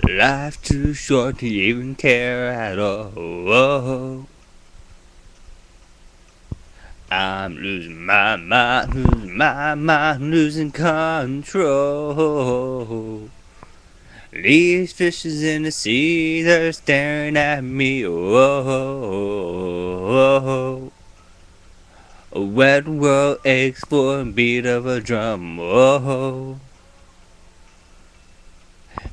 Life too short to even care at all. I'm losing my mind, losing control. These fishes in the sea, they're staring at me. Oh, a wet world aches for a beat of a drum. Oh,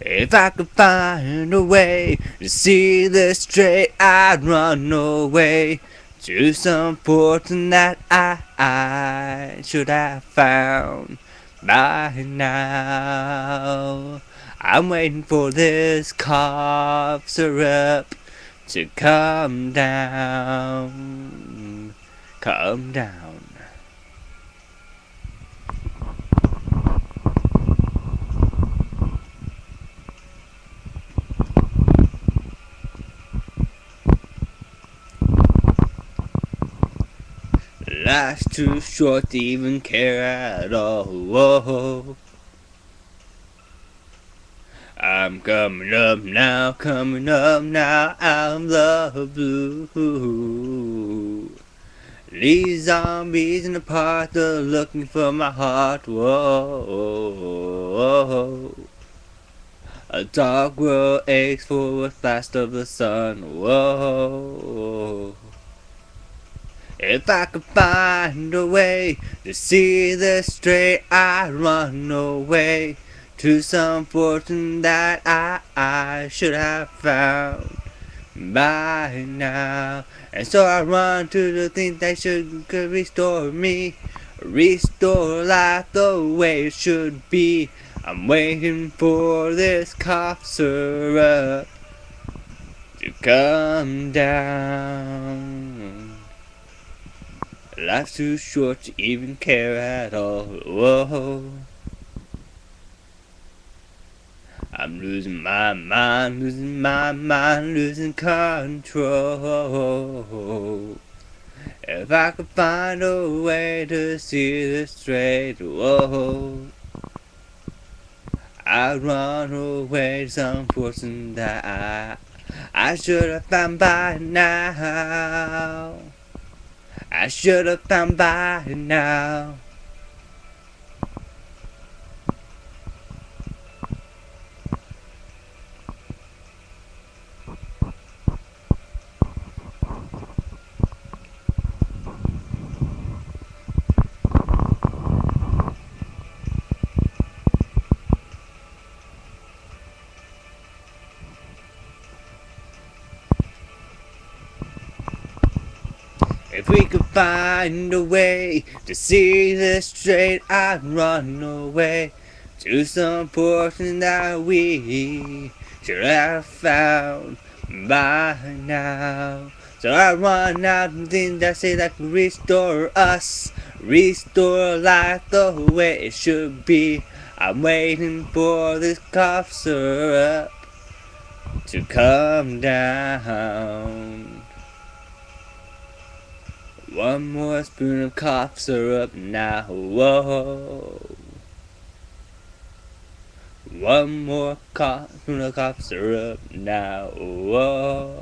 if I could find a way to see this straight, I'd run away to some fortune that I should have found by now. I'm waiting for this cough syrup to come down, come down. Life's too short to even care at all. Whoa. I'm coming up now out of the blue. These zombies in the park, they're looking for my heart. Whoa. A dark world aches for a flash of the sun. Whoa. If I could find a way to see this straight, I'd run away to some fortune that I should have found by now. And so I run to the things that could restore me, restore life the way it should be. I'm waiting for this cough syrup to come down. Life's too short to even care at all. Whoa. I'm losing my mind, losing control. If I could find a way to see this straight, whoa, I'd run away to some fortune that I should have found by now. I should have found by now. If we could find a way to see this straight, I'd run away to some fortune that we should have found by now. So I run out of things that say that can restore us, restore life the way it should be. I'm waiting for this cough syrup to come down. One more spoon of cough syrup now, whoa. One more spoon of cough syrup now, whoa.